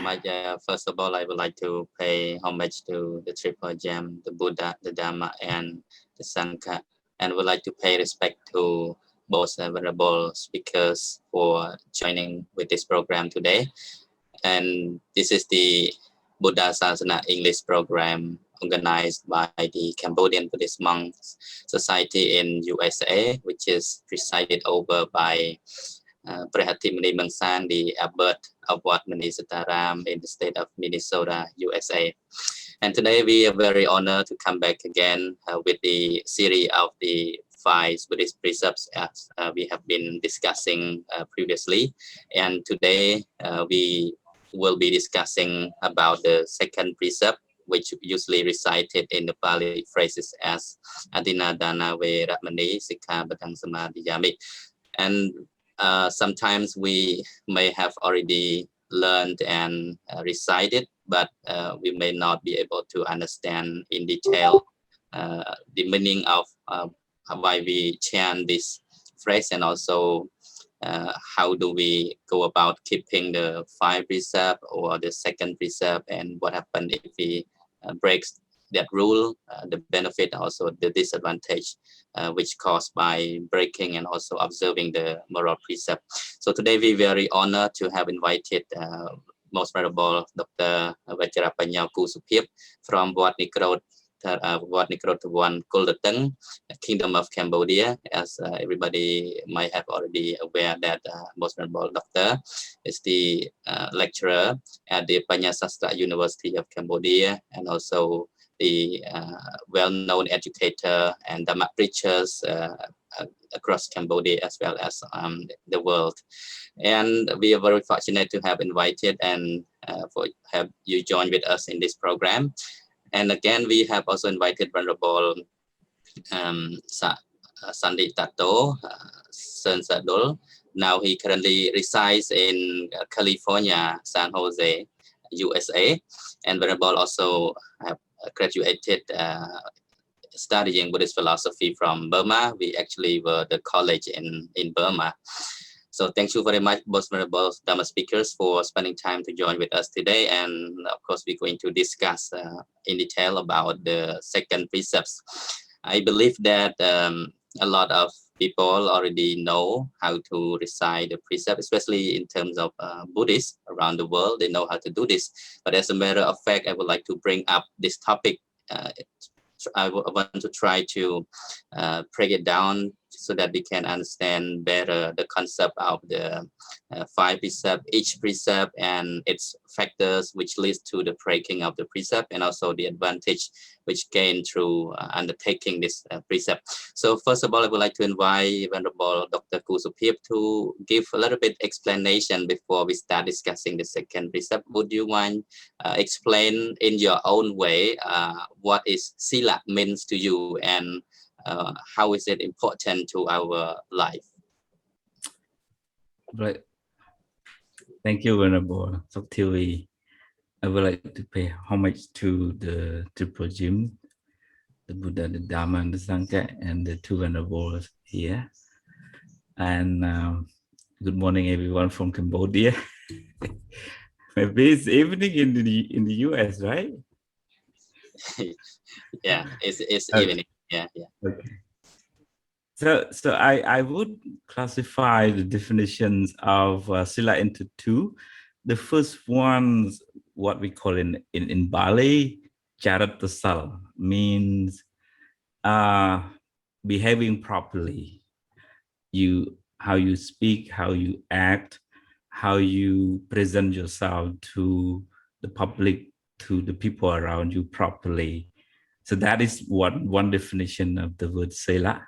much. First of all, I would like to pay homage to the Triple Gem, the Buddha, the Dharma, and the Sangha, and would like to pay respect to both venerable speakers for joining with this program today. And this is the Buddhasāsana English program organized by the Cambodian Buddhist Monks Society in USA, which is presided over by Prehati Muni Mangsan, the abbot of Wat Mani Sitaram in the state of Minnesota, USA. And today we are very honored to come back again with the series of the 5 Buddhist precepts as we have been discussing previously. And today we will be discussing about the second precept, which usually recited in the Pali phrases as Adina Dana Veramani Sikkhapadang Samadhiyami. And sometimes we may have already learned and recited, but we may not be able to understand in detail the meaning of why we chant this phrase, and also how do we go about keeping the 5 precept or the second precept, and what happens if we break that rule, the benefit, also the disadvantage which caused by breaking and also observing the moral precept. So today we very honored to have invited most venerable Dr. Vajrapanya Kusupip from Wat Nikrot One Kuldateng, Kingdom of Cambodia. As everybody might have already aware that most venerable Doctor is the lecturer at the Panyasastra University of Cambodia, and also the well-known educator and Dhamma preachers across Cambodia as well as the world. And we are very fortunate to have invited and have you join with us in this program. And again, we have also invited Venerable Sandi Tato Sen Sadul. Now he currently resides in California, San Jose, USA. And Venerable also have graduated studying Buddhist philosophy from Burma. We actually were the college in Burma. So thank you very much, both venerable Dhamma speakers, for spending time to join with us today. And of course, we're going to discuss in detail about the second precepts. I believe that a lot of people already know how to recite the precept, especially in terms of Buddhists around the world. They know how to do this. But as a matter of fact, I would like to bring up this topic. I want to try to break it down so that we can understand better the concept of the 5 precept, each precept and its factors which leads to the breaking of the precept, and also the advantage which gain through undertaking this precept. So first of all, I would like to invite Venerable Dr. Kusupip to give a little bit explanation before we start discussing the second precept. Would you mind explain in your own way what is sila means to you, and how is it important to our life? Right. Thank you, Venerable Soktiwi. I would like to pay homage to the Triple Gem, the Buddha, the Dharma, and the Sangha, and the 2 venerables here. And good morning, everyone from Cambodia. Maybe it's evening in the US, right? Yeah, it's Okay. evening. Yeah. Okay. So I would classify the definitions of sila into 2. The first one, what we call in Bali, charatasal, means behaving properly. How you speak, how you act, how you present yourself to the public, to the people around you properly. So that is one definition of the word sila,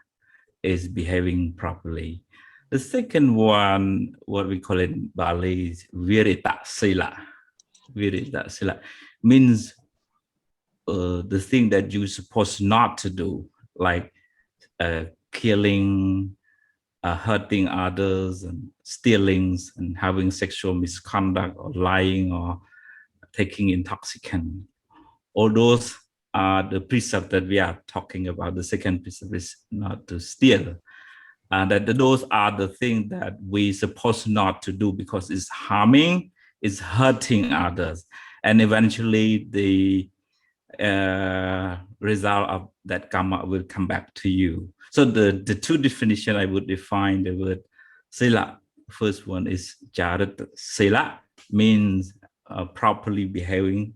is behaving properly. The second one, what we call in Bali, is virita sila. Virita sila means the thing that you're supposed not to do, like killing, hurting others, and stealing, and having sexual misconduct, or lying, or taking intoxicant. All those are the precepts that we are talking about. The second precept is not to steal. That those are the things that we supposed not to do because it's harming is hurting others, and eventually the result of that karma will come back to you. So the two definition I would define the word sila. First one is charita sila, means properly behaving,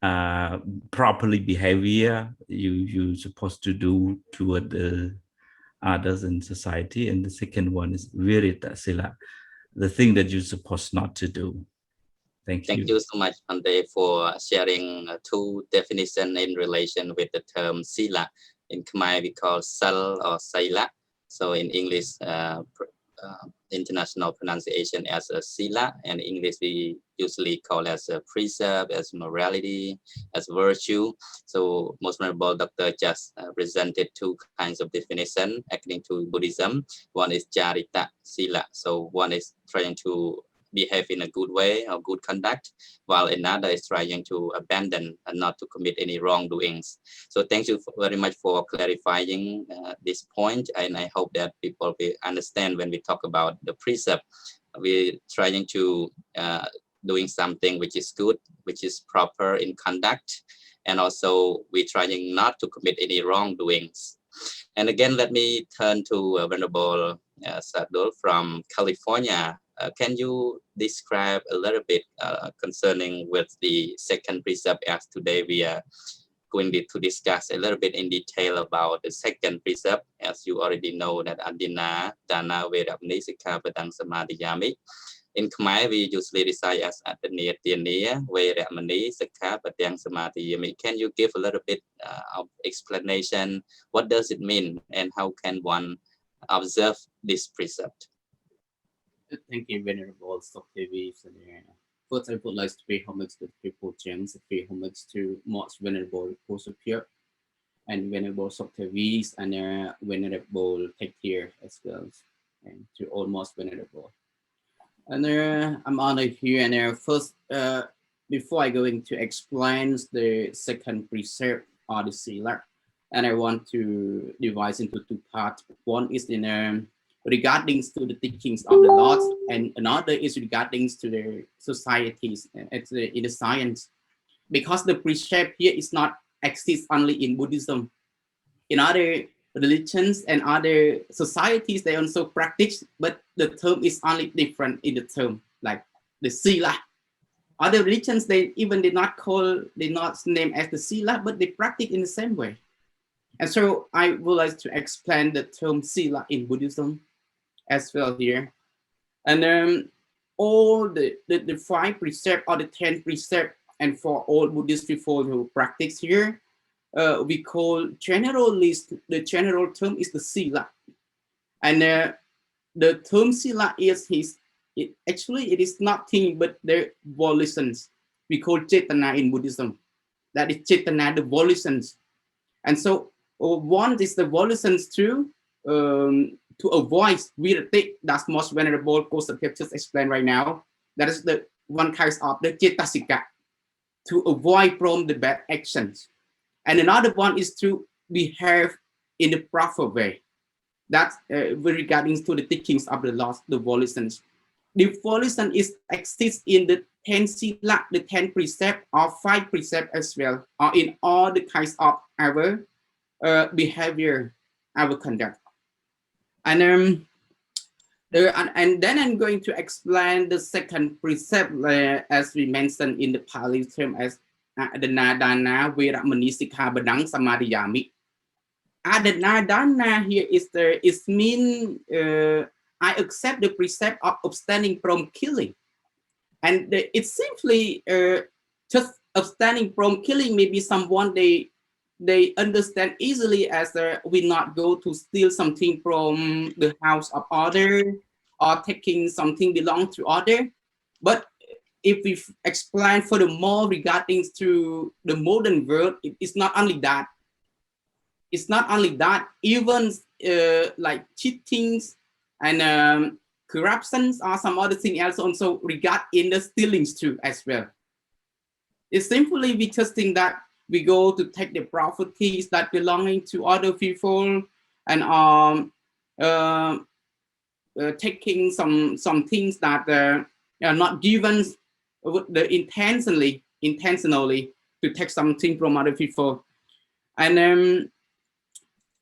properly behavior you supposed to do toward the others in society. And the second one is virita sila, the thing that you're supposed not to do. Thank Thank you. you so much, Pante, for sharing two definitions in relation with the term sila. In Khmer, we call sal or saila. So in English, international pronunciation as a sila, and in English we usually call as a precept, as morality, as virtue. So most honorable doctor just presented two kinds of definition according to Buddhism. One is charita sila, so one is trying to behave in a good way or good conduct, while another is trying to abandon and not to commit any wrongdoings. So thank you very much for clarifying this point, and I hope that people will understand when we talk about the precept, we're trying to doing something which is good, which is proper in conduct, and also we're trying not to commit any wrongdoings. And again, let me turn to Venerable Sadul from California. Can you describe a little bit concerning with the second precept, as today we are going to discuss a little bit in detail about the second precept, as you already know that Adina, Dana, Vedamni, Sikkhapadang, Samadhiyami. In Khmer, we usually recite as Adina, Dina, Vedamni, Sikkhapadang, Samadhiyami. Can you give a little bit of explanation? What does it mean, and how can one observe this precept? Thank you, Venerable Dr. First, I would like to pay homage to the Triple Gems, pay homage to most Venerable Posapir and Venerable Dr. and Venerable Take Care as well, and to all most Venerable. And I'm honored here. And first, before I go into explain the second precept or the sila, and I want to divide into two parts. One is in regarding to the teachings of the Lord, and another is regarding to the societies in the science, because the precept here is not exist only in Buddhism. In other religions and other societies, they also practice, but the term is only different in the term, like the sila. Other religions, they did not name as the sila, but they practice in the same way. And so I would like to explain the term sila in Buddhism as well here. And all the 5 precepts or the 10 precepts, and for all Buddhist people who practice here, we call general list, the general term is the sila. And the term sila is actually it is nothing but the volitions. We call cetana in Buddhism. That is cetana, the volitions. And so one is the volitions to avoid virati, that's most Venerable Kosapip just explained right now. That is the one kind of the cetasika, to avoid from the bad actions. And another one is to behave in the proper way. That's regarding to the teachings of the Lord, the volitions. The volition exists in the 10 sila, the 10 precept or 5 precept as well, or in all the kinds of our behavior, our conduct. And then I'm going to explain the second precept, as we mentioned in the Pali term as Adana Dana Veramani Sikkhapadang Samadhiyami. Adana Dana here is mean I accept the precept of abstaining from killing, and it's simply just abstaining from killing. Maybe someone they understand easily as we not go to steal something from the house of other or taking something belong to other. But if we explain furthermore regarding to the modern world, it's not only that. It's not only that, even like cheatings and corruptions or some other thing else also regard in the stealings too as well. It's simply we just think that we go to take the properties that belonging to other people and taking some things that are not given intentionally to take something from other people. And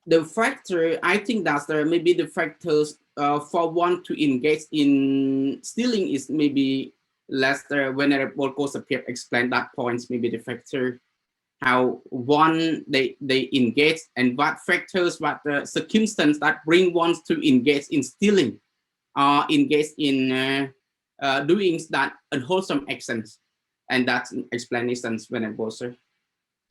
the factor, I think that's maybe the factors for one to engage in stealing is maybe less Venerable Kosapir explained that points, maybe the factor how one they engage and what factors, what the circumstance that bring one to engage in stealing or engage in doing that unwholesome actions. And that's explanations Venerable sir.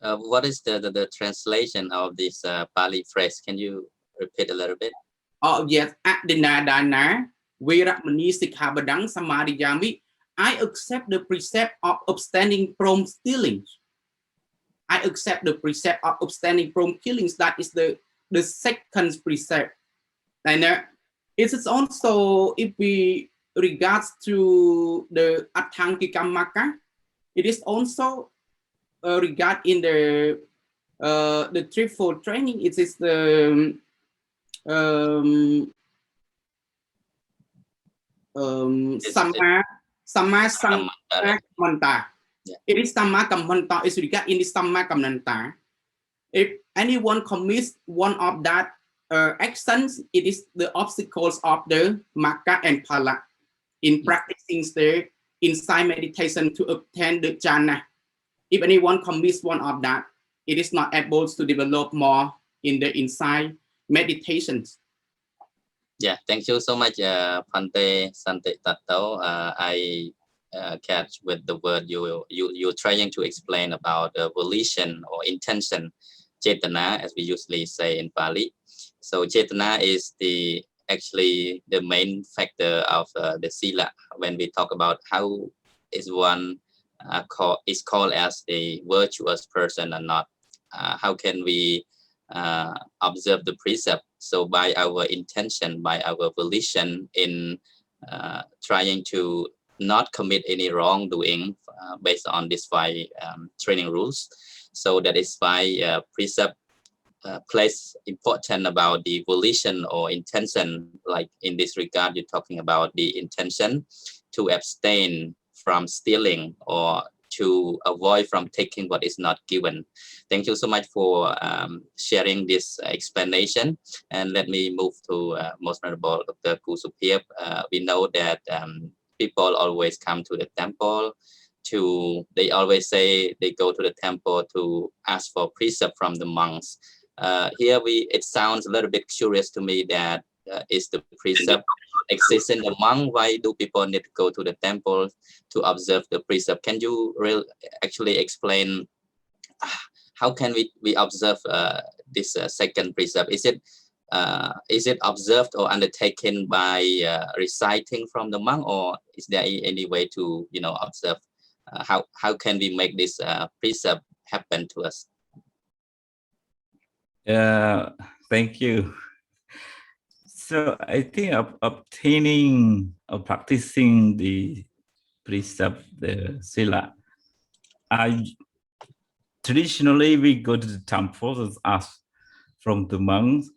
What is the translation of this Pali phrase? Can you repeat a little bit? Oh yes, Adina Dana, Veramani Sikhabadang Samadhiyami. I accept the precept of abstaining from stealing. I accept the precept of abstaining from killings. That is the second precept. And it is also, if we regards to the Atthangikammaka, it is also regard in the threefold training. It is the Samma Kammanta. It is Samma Kammanta is regard in the Samma Kammanta. If anyone commits one of that actions, it is the obstacles of the Magga and Phala in practicing the insight meditation to obtain the jhana. If anyone commits one of that, it is not able to develop more in the insight meditations. Yeah, thank you so much, Phante Sante Tato. I catch with the word you're trying to explain about volition or intention, cetana, as we usually say in Pali. So cetana is actually the main factor of the sila when we talk about how is one called as a virtuous person or not. How can we observe the precept? So by our intention, by our volition in trying to not commit any wrongdoing based on these 5 training rules. So that is why precept plays important about the volition or intention. Like in this regard, you're talking about the intention to abstain from stealing or to avoid from taking what is not given. Thank you so much for sharing this explanation. And let me move to Most Venerable Dr. Kusupip. We know that people always come to the temple they always say they go to the temple to ask for precept from the monks. Here it sounds a little bit curious to me that is the precept exists in the monk? Why do people need to go to the temple to observe the precept? Can you actually explain how can we observe this second precept? Is it observed or undertaken by reciting from the monk, or is there any way to observe? How can we make this precept happen to us? Thank you. So I think obtaining or practicing the precept, the sila, traditionally we go to the temples and ask from the monks,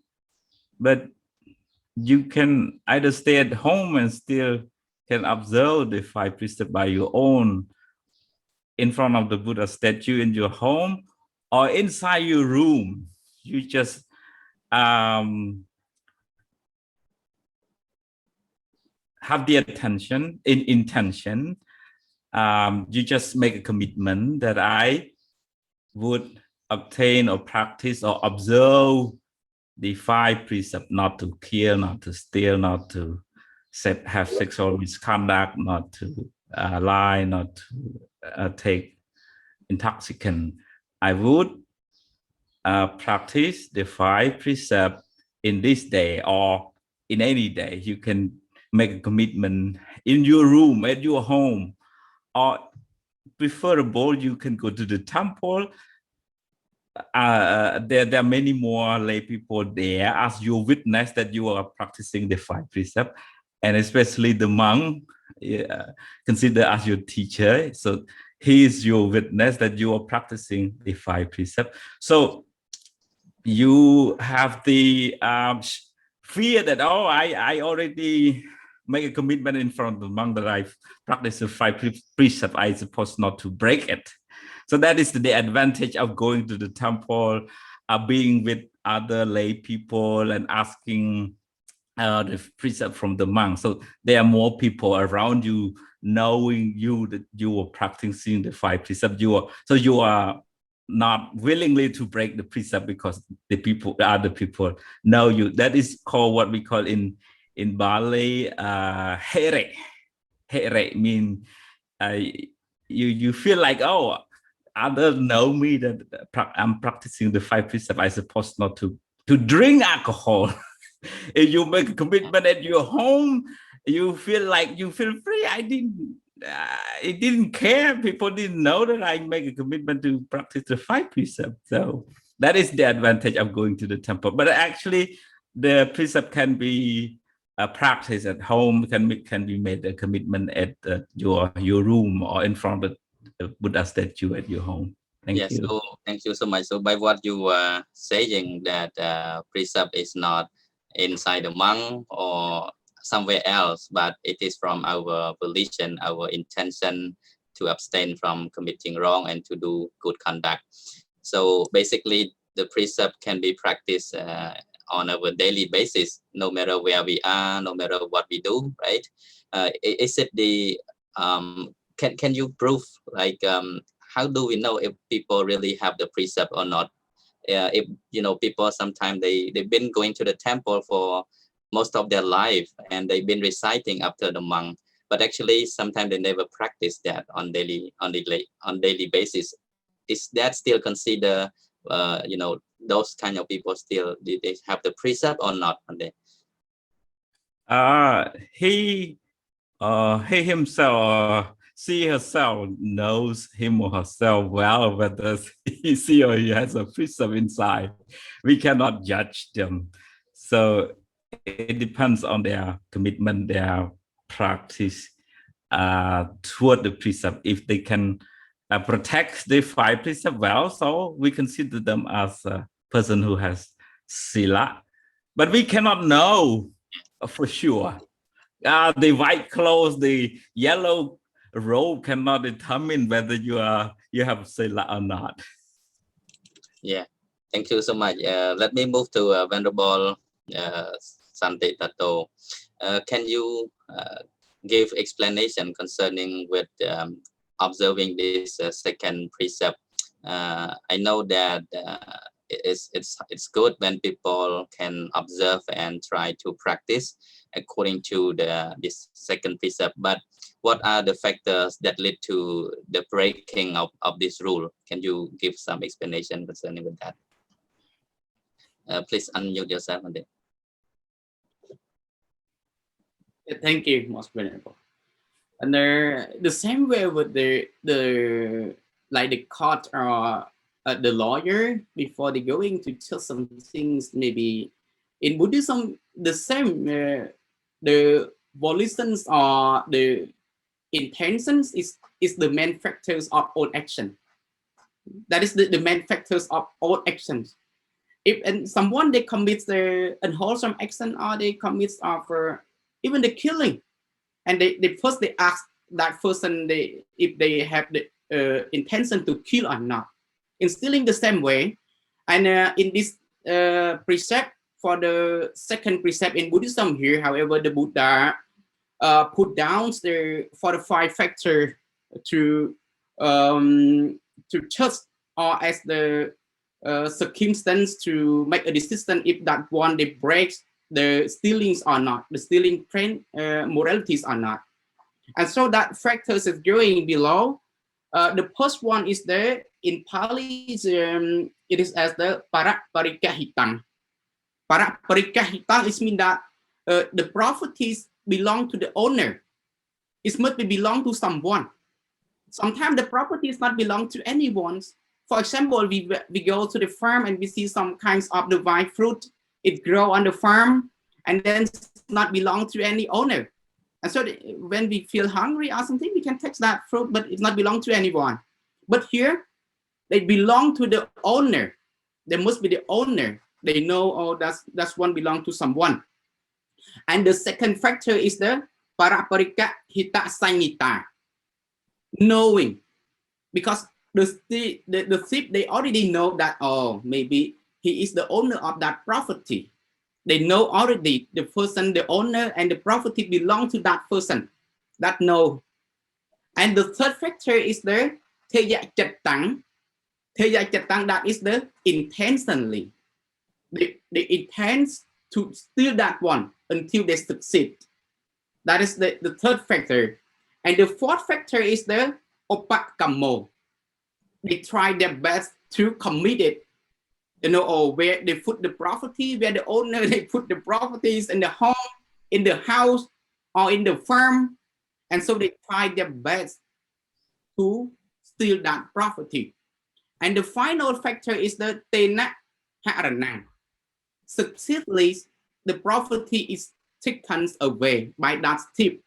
but you can either stay at home and still can observe the 5 precepts by your own in front of the Buddha statue in your home or inside your room. You just have the intention. You just make a commitment that I would obtain or practice or observe the 5 precepts: not to kill, not to steal, not to have sexual misconduct, not to lie, not to take intoxicant. I would practice the 5 precepts in this day or in any day. You can make a commitment in your room, at your home, or preferable, you can go to the temple. There are many more lay people there as your witness that you are practicing the 5 precepts, and especially the monk, consider as your teacher. So he is your witness that you are practicing the 5 precepts. So you have the fear that, oh, I already make a commitment in front of the monk that I practice the 5 precepts, I supposed not to break it. So that is the advantage of going to the temple, being with other lay people and asking the precept from the monk. So there are more people around you knowing you that you are practicing the 5 precepts. You are not willingly to break the precept because the other people know you. That is called what we call in Bali here. Here mean you feel like, oh, others know me that I'm practicing the 5 precepts. I supposed not to drink alcohol. If you make a commitment at your home, you feel like you feel free. I didn't care. People didn't know that I make a commitment to practice the 5 precepts. So that is the advantage of going to the temple. But actually, the precept can be practiced at home. Can be made a commitment at your room or in front of the Buddha statue at your home. Thank you. So thank you so much. So by what you were saying, that precept is not inside the monk or somewhere else, but it is from our volition, our intention to abstain from committing wrong and to do good conduct. So basically, the precept can be practiced on our daily basis, no matter where we are, no matter what we do, right? Is it the can you prove, like, how do we know if people really have the precept or not? If people sometimes they've been going to the temple for most of their life and they've been reciting after the monk, but actually sometimes they never practice that on daily basis. Is that still consider those kind of people still, did they have the precept or not on there? He himself, she herself knows him or herself well, whether she or he has a precept inside. We cannot judge them. So it depends on their commitment, their practice toward the precept. If they can protect the 5 precepts well, so we consider them as a person who has sila. But we cannot know for sure. The white clothes, the yellow robe cannot determine whether you have sila or not. Yeah, thank you so much. Let me move to Venerable Sante Tato. Can you give explanation concerning with observing this second precept? I know that it's good when people can observe and try to practice according to this second precept, but what are the factors that lead to the breaking of this rule? Can you give some explanation concerning with that? Please unmute yourself on there. Thank you, most venerable. And the same way with the court or the lawyer, before they going to tell some things, maybe in Buddhism the same. The volitions or the intentions is the main factors of all action. That is the main factors of all actions. If someone they commits the unwholesome action, or they commit even the killing, and they first they ask that person if they have the intention to kill or not. In stealing the same way, and in this precept, for the second precept in Buddhism here, however, the Buddha put down for the 5 factors to trust or as the circumstance to make a decision if that one they breaks the stealings or not, the stealing trend moralities or not. And so that factors is going below. The first one is there in Pali. It is as the para parikahitang. Para parikahitang is mean that the properties belong to the owner. It must be belong to someone. Sometimes the property is not belong to anyone. For example, we go to the farm and we see some kinds of the vine fruit. It grow on the farm and then it's not belong to any owner. And so when we feel hungry or something, we can take that fruit, but it not belong to anyone. But here, they belong to the owner. They must be the owner. They know, oh, that's one belong to someone. And the second factor is the paraparika hita sangita, knowing, because the thief, they already know that, oh, maybe he is the owner of that property. They know already the person, the owner, and the property belong to that person. That know. And the third factor is the theya chatang. Theya chatang, that is the intentionally. They intend to steal that one until they succeed. That is the third factor. And the fourth factor is the opakamo. They try their best to commit it. You know, or where they put the property, where the owner, they put the properties in the home, in the house, or in the farm. And so they try their best to steal that property. And the final factor is the tena harana. Successively, the property is taken away by that thief,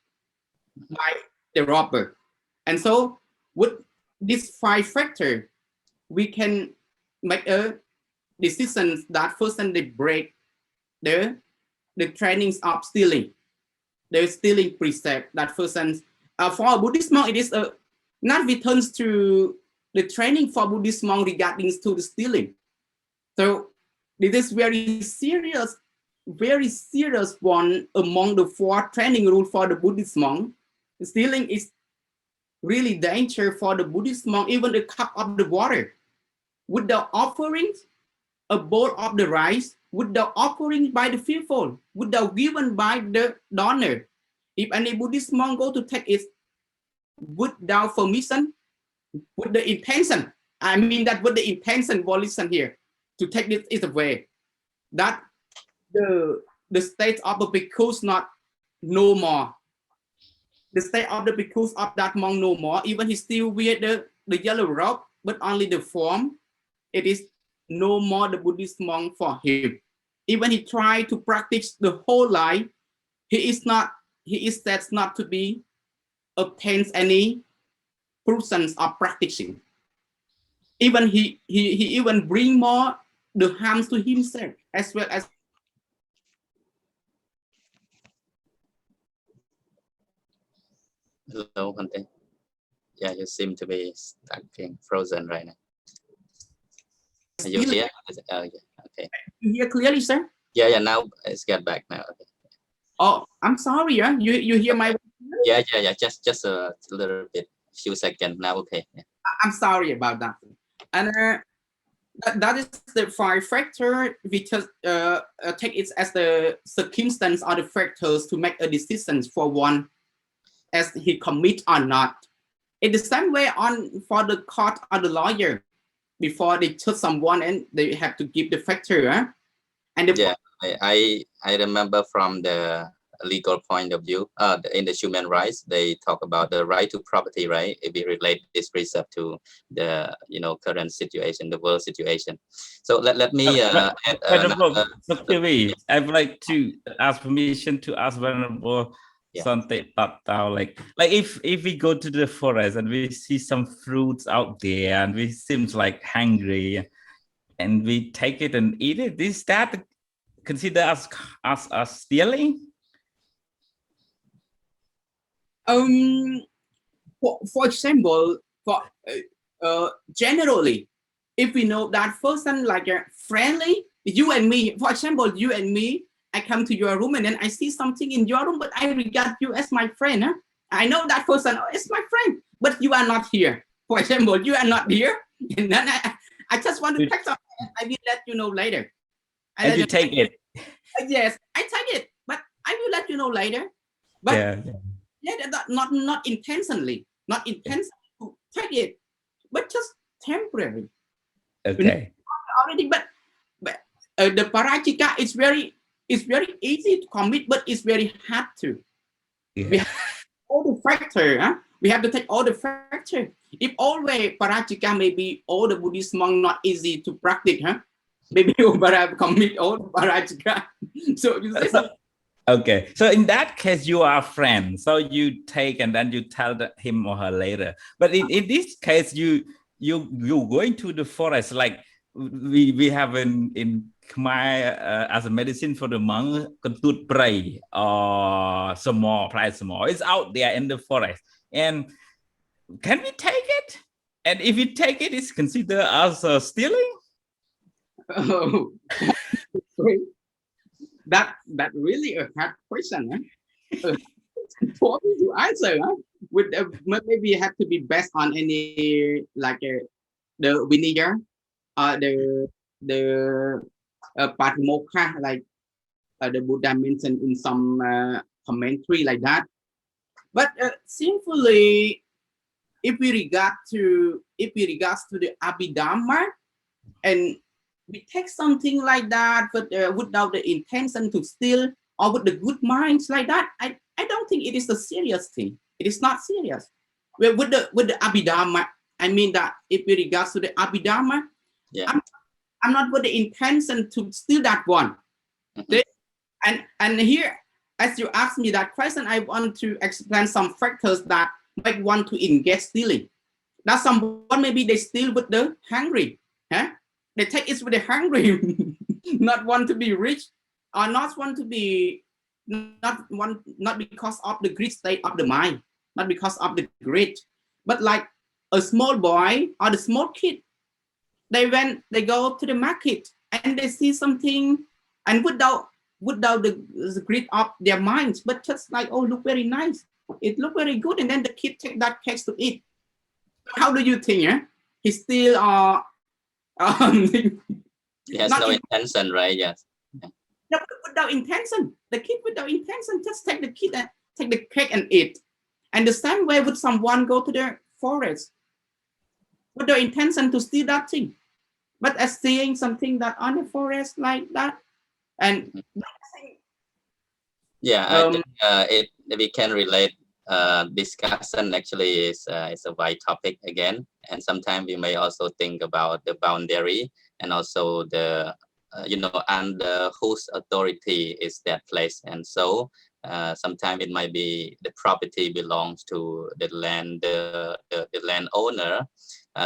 by the robber. And so with these 5 factors, we can make a decision that person they break the trainings of stealing, the stealing precept. That person, for a Buddhist monk, it is not returns to the training for Buddhist monk regarding to the stealing. So this is very serious one among the 4 training rules for the Buddhist monk. Stealing is really danger for the Buddhist monk. Even a cup of the water without offerings, a bowl of the rice without offering by the fearful, without given by the donor. If any Buddhist monk go to take it without permission, with the intention, I mean that with the intention, volition here, to take this is away, that the state of the bhikkhus not no more. The state of the bhikkhus of that monk no more. Even he still wear the yellow robe, but only the form, it is no more the Buddhist monk for him. Even he tried to practice the whole life, he is said not to be obtains any persons of practicing. Even he even bring more the harms to himself as well as. Hello, Hunter. Yeah, you seem to be stuck in frozen right now. Are you here? Oh, yeah. Okay. You hear clearly, sir? Yeah. Now it's get back now. Okay. Oh, I'm sorry. Yeah, you hear my. Yeah. Just a little bit, few seconds now. Okay. Yeah. I'm sorry about that. And that is the 5 factor. We just take it as the circumstance or the factors to make a decision for one, as he commit or not. In the same way on for the court or the lawyer, before they choose someone and they have to give the factor. And the I remember from the legal point of view, in the human rights, they talk about the right to property, right? If we relate this precept to the current situation, the world situation. So let me add I would like to ask permission to ask Venerable Sante Tattao, like if we go to the forest and we see some fruits out there and we seems like hungry and we take it and eat it, is that considered as stealing? For example, for generally, if we know that person like a friendly, you and me, for example, you and me, I come to your room and then I see something in your room, but I regard you as my friend. Huh? I know that person is my friend, but you are not here. For example, you are not here, and then I just want to take something. I will let you know later. And you take it? Yes, I take it, but I will let you know later. But not intentionally, not intentionally to take it, but just temporary. Okay. Already, but the parajika is very easy to commit, but it's very hard to. Yeah. We have all the factor. Huh? We have to take all the factor. If always parajika, maybe all the Buddhist monk not easy to practice. Huh? Maybe you better commit all the parajika. So you say something. Okay, so in that case, you are a friend. So you take and then you tell him or her later. But in this case, you going to the forest, like we have in as a medicine for the monk, kentut prey or small, price small. It's out there in the forest. And can we take it? And if we take it, it's considered as stealing? Oh, that really a hard question. Huh? For me to answer, huh? Would maybe have to be based on any like the vinegar, the patimokkha, like the Buddha mentioned in some commentary like that. But simply, if we regards to the Abhidhamma, and we take something like that, but without the intention to steal or with the good minds like that, I don't think it is a serious thing. It is not serious. Well, with the Abhidhamma, I mean that if we regards to the Abhidhamma, Yeah. I'm not with the intention to steal that one. And here, as you asked me that question, I want to explain some factors that might want to engage stealing. Now, someone maybe they steal with the hungry, huh? They take it with the hungry, not want to be rich, or not want to be not because of the greed state of the mind, not because of the greed, but like a small boy or the small kid, they go to the market and they see something, and without the greed of their minds, but just like, oh, look very nice, it look very good, and then the kid take that cake to eat. How do you think? Yeah, he still He has no intention, right? Yes. No, without intention. The kid without intention just take the kid and take the cake and eat. And the same way would someone go to the forest with the intention to steal that thing, but as seeing something that on the forest like that, and yeah, I think we can relate. Discussion actually is a wide topic again, and sometimes we may also think about the boundary and also the under whose authority is that place, and so sometimes it might be the property belongs to the landowner.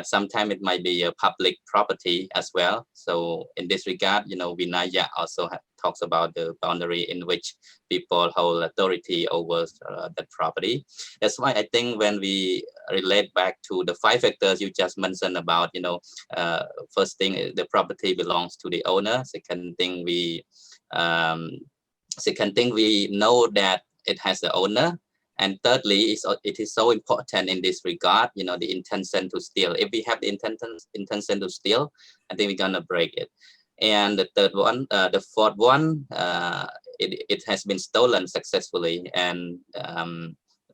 Sometimes it might be a public property as well. So in this regard, Vinaya also talks about the boundary in which people hold authority over that property. That's why I think when we relate back to the 5 factors you just mentioned about, first thing, the property belongs to the owner. Second thing, we know that it has the owner. And thirdly, it is so important in this regard, the intention to steal. If we have the intention to steal, I think we're gonna break it. And the fourth one, it has been stolen successfully. And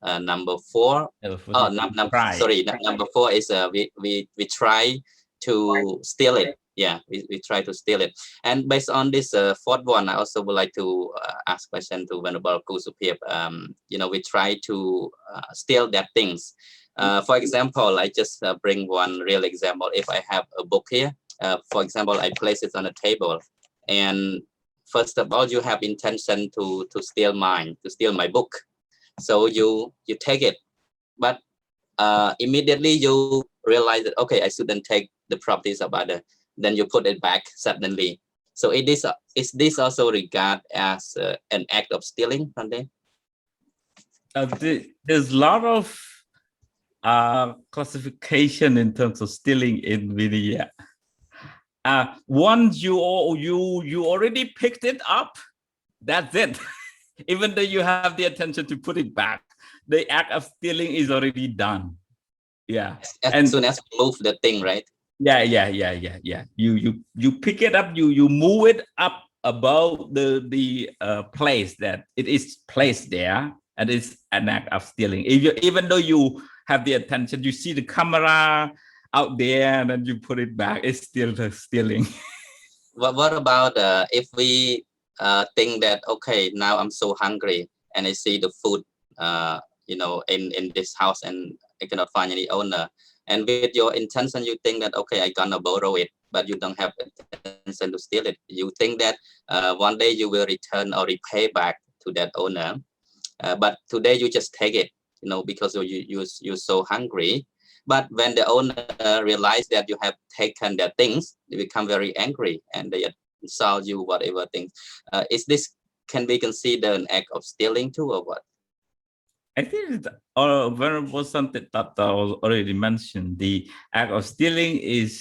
number 4, number 4 is we try to steal it. Yeah, we try to steal it. And based on this fourth one, I also would like to ask question to Venerable Kusupip. We try to steal that things. For example, I just bring one real example. If I have a book here, for example, I place it on a table, and first of all, you have intention to steal my book. So you take it, but immediately you realize that, okay, I shouldn't take the properties of other. Then you put it back suddenly. So is this also regard as an act of stealing, Pandey? There's a lot of classification in terms of stealing in Vinaya. Once you already picked it up, that's it. Even though you have the intention to put it back, the act of stealing is already done. Yeah. As soon as you move the thing, right? Yeah. You pick it up, you move it up above the place that it is placed there, and it's an act of stealing. Even though you have the attention, you see the camera out there, and then you put it back, it's still stealing. What about if we think that, okay, now I'm so hungry and I see the food in this house and I cannot find any owner, and with your intention you think that, okay, I gonna borrow it, but you don't have intention to steal it. You think that one day you will return or repay back to that owner, but today you just take it, because you're so hungry. But when the owner realizes that you have taken their things, they become very angry, and they insult you, whatever things. Is this can be considered an act of stealing too, or what? I think it's venerable something that I already mentioned. The act of stealing is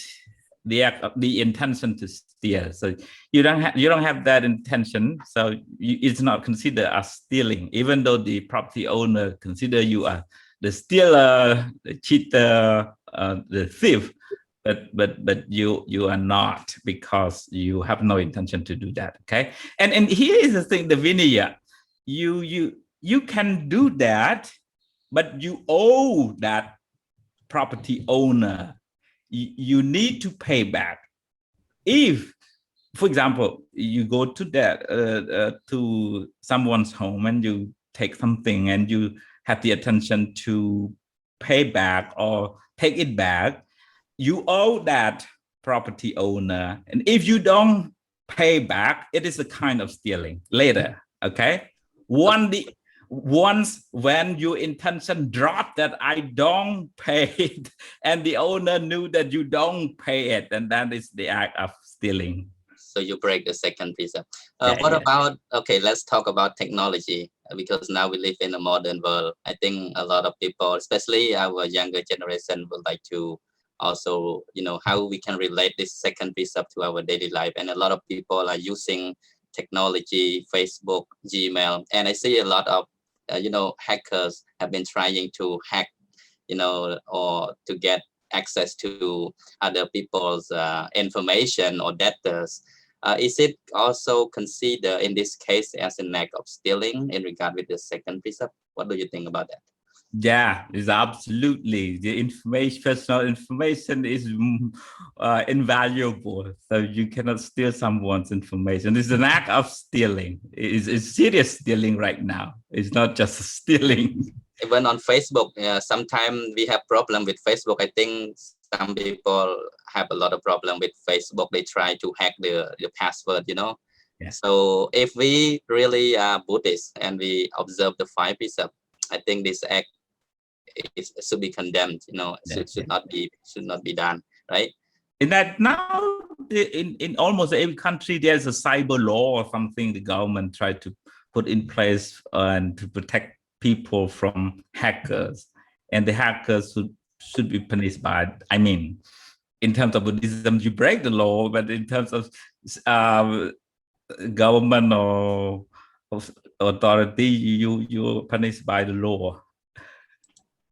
the act of the intention to steal. So you don't have that intention. So it's not considered as stealing, even though the property owner consider you as the stealer, the cheater, the thief. But you are not, because you have no intention to do that. Okay. And here is the thing, the vinaya, you can do that, but you owe that property owner. You need to pay back. If, for example, you go to that to someone's home and you take something and you have the intention to pay back or take it back, you owe that property owner. And if you don't pay back, it is a kind of stealing later. Okay. Once when your intention dropped that I don't pay it, and the owner knew that you don't pay it, and that is the act of stealing. So you break the second precept. Yeah, What yeah. about, okay, let's talk about technology, because now we live in a modern world. I think a lot of people, especially our younger generation, would like to also, how we can relate this second precept to our daily life. And a lot of people are using technology, Facebook, Gmail, and I see a lot of hackers have been trying to hack, or to get access to other people's information or data. Is it also considered in this case as an act of stealing in regard with the second precept? What do you think about that? Yeah, it's absolutely. The information, personal information is invaluable. So you cannot steal someone's information. It's an act of stealing. It's serious stealing right now. It's not just stealing. Even on Facebook, sometimes we have problem with Facebook. I think some people have a lot of problem with Facebook. They try to hack the password, Yeah. So if we really are Buddhist and we observe the 5 precepts, I think this act should be condemned, should not be done, right? In that now, in almost every country, there's a cyber law or something the government tried to put in place and to protect people from hackers, and the hackers should be punished by. I mean, in terms of Buddhism, you break the law, but in terms of government or authority, you're punished by the law.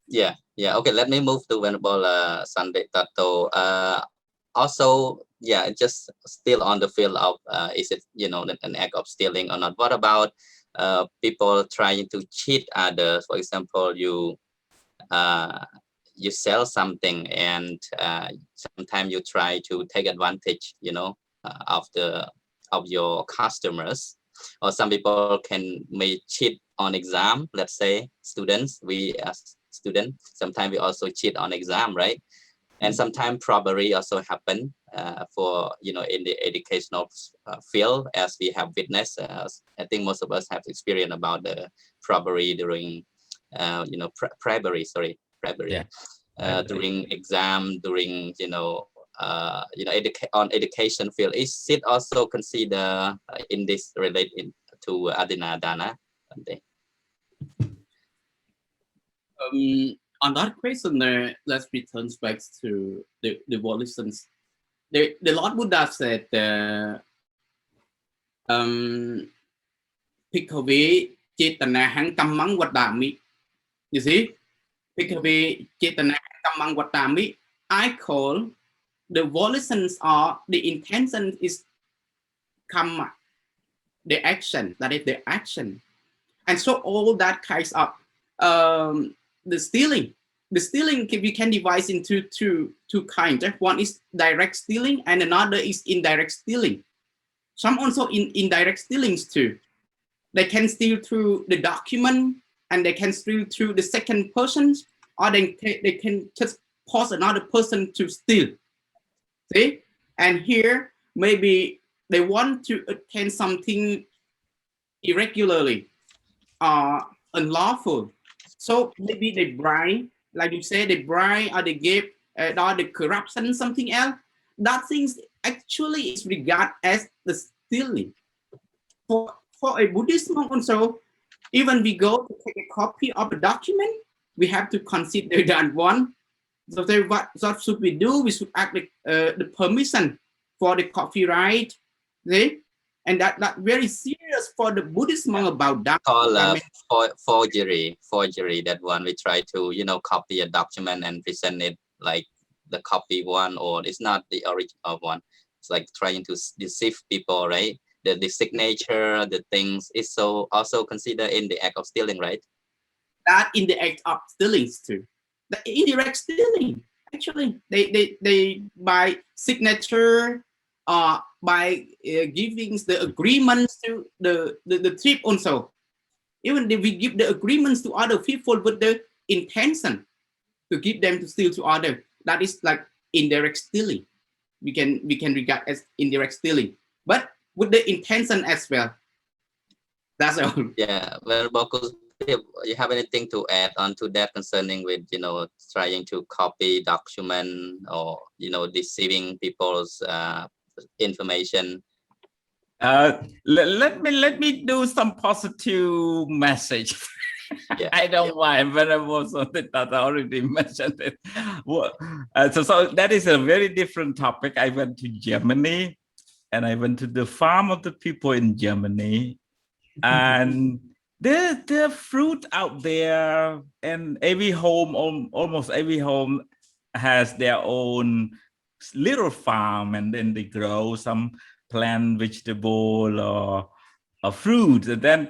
Yeah. Okay, let me move to Venerable Sunday Tato. Also, just still on the field of is it an act of stealing or not? What about people trying to cheat others? For example, you sell something and sometimes you try to take advantage, of your customers. Or some people may cheat on exam. Let's say students, we as students, sometimes we also cheat on exam, right? And sometimes robbery also happen for in the educational field, as we have witnessed. I think most of us have experience about the robbery during bribery. Yeah. During exam, during on education field. Is it also consider in this related to Adina Dana? On that question, let's return back to the volitions. The Lord Buddha said, Bhikkhave cetanahang kammang vadami. You see, Bhikkhave cetanahang kammang vadami. I call the volitions or the intention is kamma, the action, that is the action. And so all that kinds of the stealing we can divide into two kinds. One is direct stealing and another is indirect stealing. Some also in indirect stealings too. They can steal through the document, and they can steal through the second person, or they can just cause another person to steal. See? And here maybe they want to obtain something irregularly or unlawful. So maybe they bribe, like you say, they bribe or they give or the corruption, something else. That things actually is regarded as the stealing. For a Buddhist monk also, even we go to take a copy of a document, we have to consider that one. So what should we do? We should ask the permission for the copyright, see? And that very serious for the Buddhist monk about that. Called forgery. That one we try to copy a document and present it like the copy one, or it's not the original one. It's like trying to deceive people, right? The signature, the things is so also considered in the act of stealing, right? That in the act of stealing too. The indirect stealing. Actually, they by signature, by giving the agreements to the trip also. Even if we give the agreements to other people with the intention to give them to steal to other, that is like indirect stealing. We can regard as indirect stealing, but with the intention as well. That's all. Yeah. Well, Marcus, you have anything to add on to that concerning with trying to copy document or deceiving people's information? Let me do some positive message. Yeah. I don't mind when I was something that I already mentioned it. Well, so that is a very different topic. I went to Germany and I went to the farm of the people in Germany, and the fruit out there, and every home, almost every home has their own little farm, and then they grow some plant, vegetable, or fruit, and then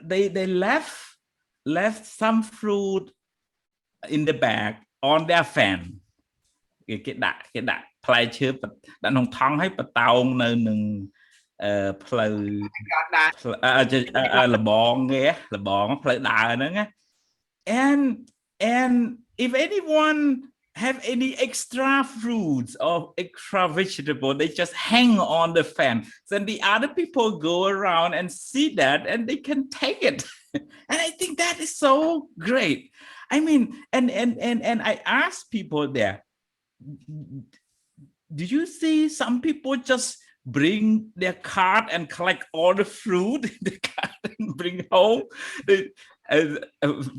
they left some fruit in the bag on their fan. Cáiដាក់ផ្លែឈើដាក់ក្នុងថង់ឲ្យបតោងនៅនឹងផ្លូវលបងគេលបងផ្លូវដើរហ្នឹងណា and if anyone have any extra fruits or extra vegetable, they just hang on the fan. Then the other people go around and see that and they can take it. And I think that is so great. I mean, and I ask people there, do you see some people just bring their cart and collect all the fruit in the cart and bring home?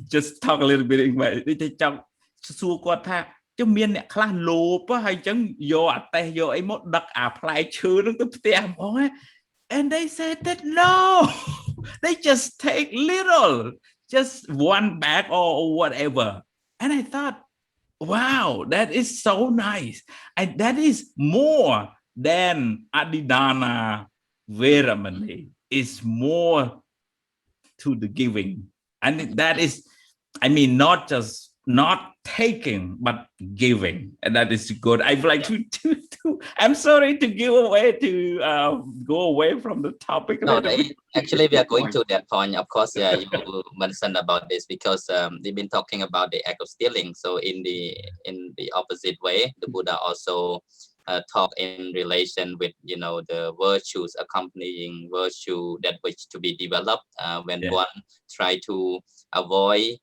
Just talk a little bit English. សួរគាត់ថាចុះមានអ្នកខ្លះលោភហើយអញ្ចឹងយកអាតេះយកអីមកដឹកអាផ្លែឈើហ្នឹងទៅផ្ទះហ្មង and they said that no, they just take little, just one bag or whatever. And I thought, wow, that is so nice, and that is more than Adidana Veramani. Is more to the giving, and that is, I mean, not taking but giving, and that is good. I would like to I'm sorry to give away to go away from the topic. No, actually we are going to that point. Of course, yeah, you mentioned about this because they've been talking about the act of stealing. So in the opposite way, the Buddha also talk in relation with the virtues accompanying virtue that which to be developed when one try to avoid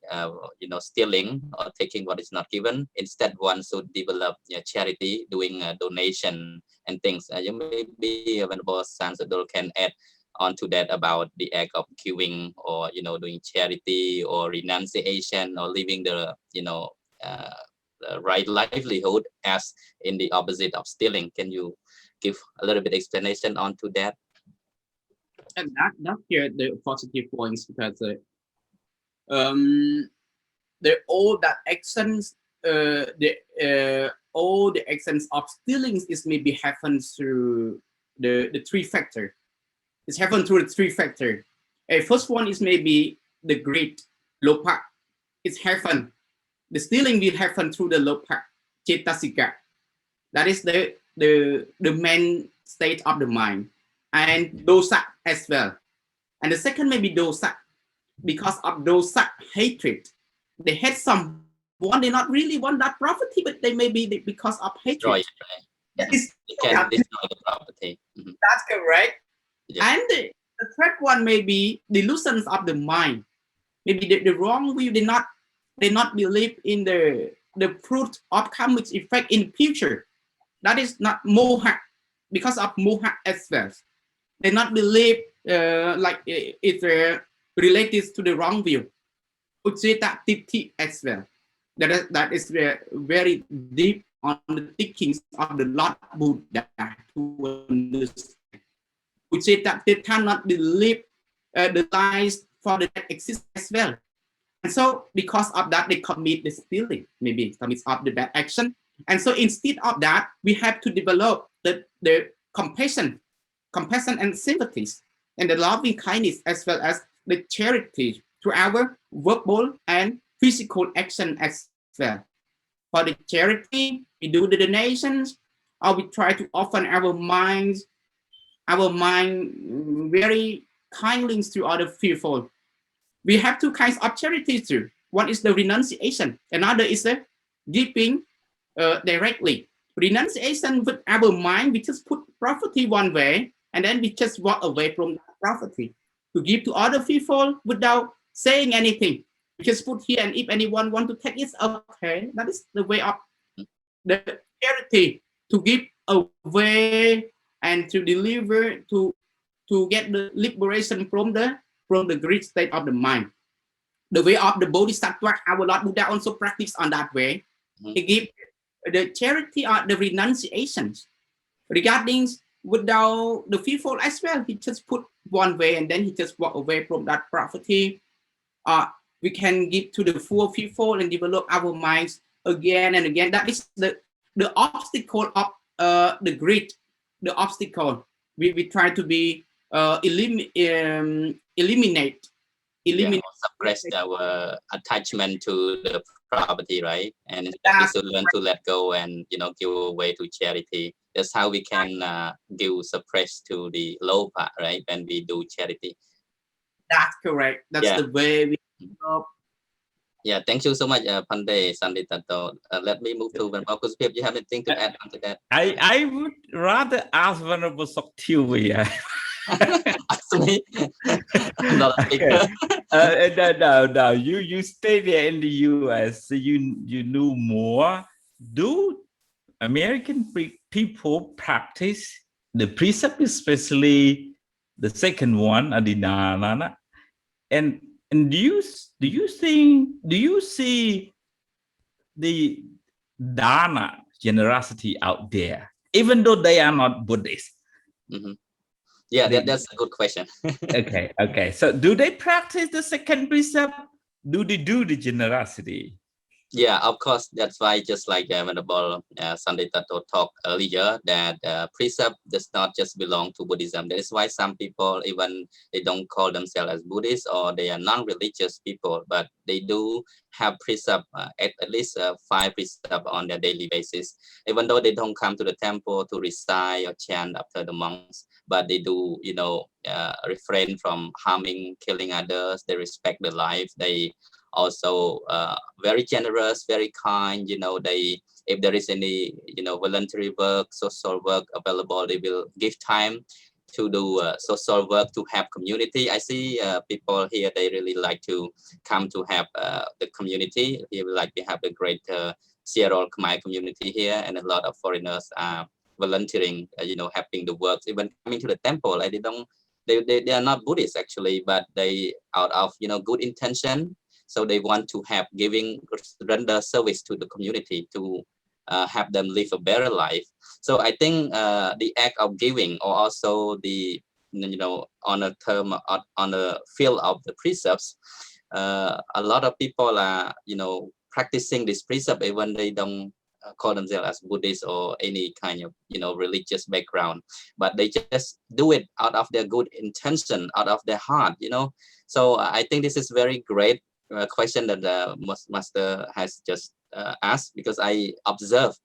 stealing or taking what is not given. Instead, one should develop charity, doing donation and things. You maybe Venerable Sansadol can add on to that about the act of giving, or doing charity or renunciation, or living the right livelihood as in the opposite of stealing. Can you give a little bit explanation on to that? And that here the positive points, because all that actions, all the actions of stealing is maybe happens through the three factor. It's happened through the three factor. First one is maybe the great lopa. It's happened. The stealing will happen through the lopa cetasika. That is the main state of the mind, and dosa as well. And the second may be dosa, because of dosa, hatred. They hate someone, they not really want that property, but they may be because of hatred. Right. You can destroy the property. Mm-hmm. That's correct. Yeah. And the third one may be delusions of the mind. Maybe the wrong view, they not believe in the fruit of karmic effect in the future. That is not moha. because of Muha as well. They not believe like it's related to the wrong view. Ujjeta Tithi as well. That is very deep on the teachings of the Lord Buddha to understand. Ujjeta Tithi not believe the lies for the that exist as well. And so because of that, they commit the stealing, maybe commits of the bad action. And so instead of that, we have to develop the compassion and sympathies and the loving kindness as well as the charity through our verbal and physical action as well. For the charity, we do the donations, or we try to offer our mind very kindly to other people. We have two kinds of charities too. One is the renunciation, another is the giving directly. Renunciation with our mind, we just put property one way, and then we just walk away from that property to give to other people without saying anything. We just put here, and if anyone want to take it, okay. That is the way of the charity, to give away and to deliver to get the liberation from the greed state of the mind. The way of the Bodhisattva, our Lord Buddha also practiced on that way. He give the charity or the renunciations regarding without the people as well. He just put one way and then he just walk away from that property. We can give to the poor people and develop our minds again and again. That is the obstacle of the greed, the obstacle. We try to be eliminate, suppress our attachment to the property, right? And we should learn to let go and give away to charity. That's how we can give suppress to the low part, right? When we do charity. That's correct. That's the way we develop. Yeah, thank you so much, Pandey Sanditato. Let me move to Venerable Kusipip. You have anything to add onto that? I would rather ask Venerable Soktil. Yeah. Ask me. I'm not a speaker. No. You stay there in the US, so you know more. Do American people practice the precept, especially the second one, Adinana? And do you see the dana, generosity out there, even though they are not Buddhist? Mm-hmm. Yeah, that's a good question. Okay. So do they practice the second precept? Do they do the generosity? Yeah, of course. That's why, just like Venerable Sanditato talked earlier, that precept does not just belong to Buddhism. That is why some people, even they don't call themselves as Buddhists, or they are non-religious people, but they do have precept, at least 5 precept on their daily basis. Even though they don't come to the temple to recite or chant after the monks, but they do, refrain from harming, killing others. They respect the life. They also very generous, very kind. They, if there is any voluntary work, social work available, they will give time to do social work to have community. I see people here, they really like to come to have the community here. Like we have a great Sierra Khmer community here, and a lot of foreigners are volunteering, helping the work, even coming to the temple. They are not Buddhists actually, but they out of good intention. So they want to have render service to the community, to have them live a better life. So I think the act of giving, or also the, on a term, on the field of the precepts, a lot of people are, practicing this precept even they don't call themselves as Buddhists or any kind of, religious background, but they just do it out of their good intention, out of their heart, So I think this is very great question that the master has just asked, because I observe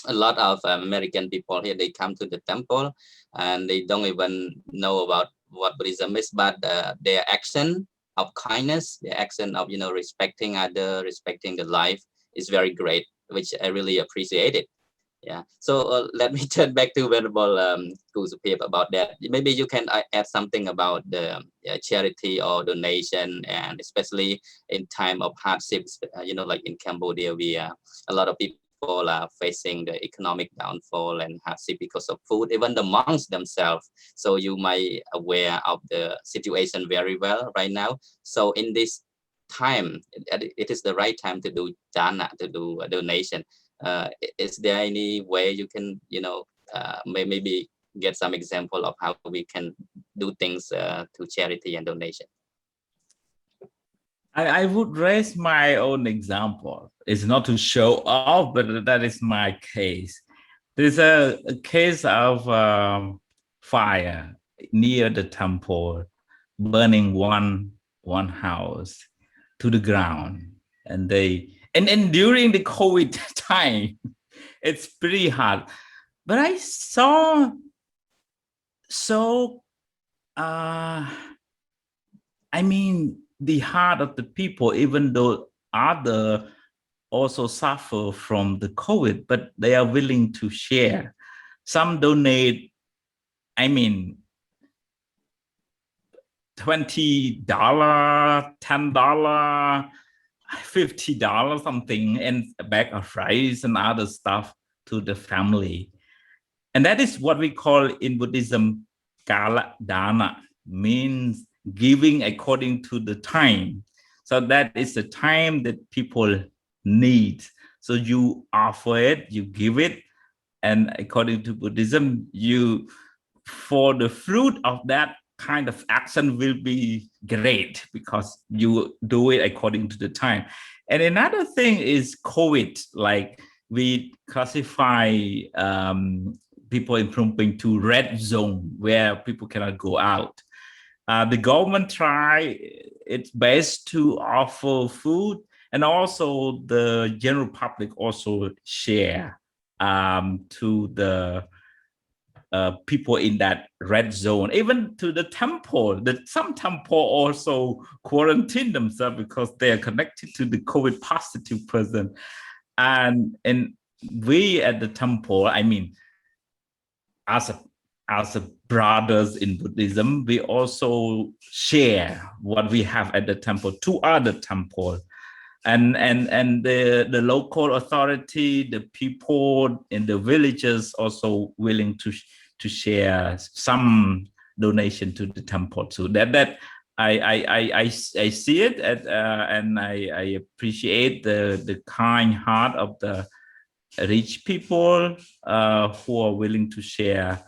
a lot of American people here. They come to the temple and they don't even know about what Buddhism is, but their action of kindness, their action of respecting others, respecting the life is very great, which I really appreciate it. Yeah. So let me turn back to Venerable Kusupip about that. Maybe you can add something about the charity or donation, and especially in time of hardships. Like in Cambodia, a lot of people people are facing the economic downfall and hardship because of food, even the monks themselves. So you might aware of the situation very well right now. So in this time, it is the right time to do dana, to do a donation. Is there any way you can, maybe get some example of how we can do things to charity and donation? I would raise my own example. It's not to show off, but that is my case. There's a case of fire near the temple, burning one house to the ground, and and during the COVID time, it's pretty hard. But I saw so I mean, the heart of the people, even though other also suffer from the COVID, but they are willing to share. Some donate, I mean, $20, $10, $50, something, and a bag of rice and other stuff to the family. And that is what we call in Buddhism, kala dana, means giving according to the time. So that is the time that people need. So you offer it, you give it, and according to Buddhism, for the fruit of that kind of action will be great because you do it according to the time. And another thing is COVID, like we classify people in Phnom Penh to red zone where people cannot go out. The government try its best to offer food, and also the general public also share to the people in that red zone, even to the temple. Some temple also quarantine themselves because they are connected to the COVID positive person. And we at the temple, I mean, as a brothers in Buddhism, we also share what we have at the temple to other temple. And the local authority, the people in the villages also willing to share some donation to the temple. So that I see it and I appreciate the kind heart of the rich people who are willing to share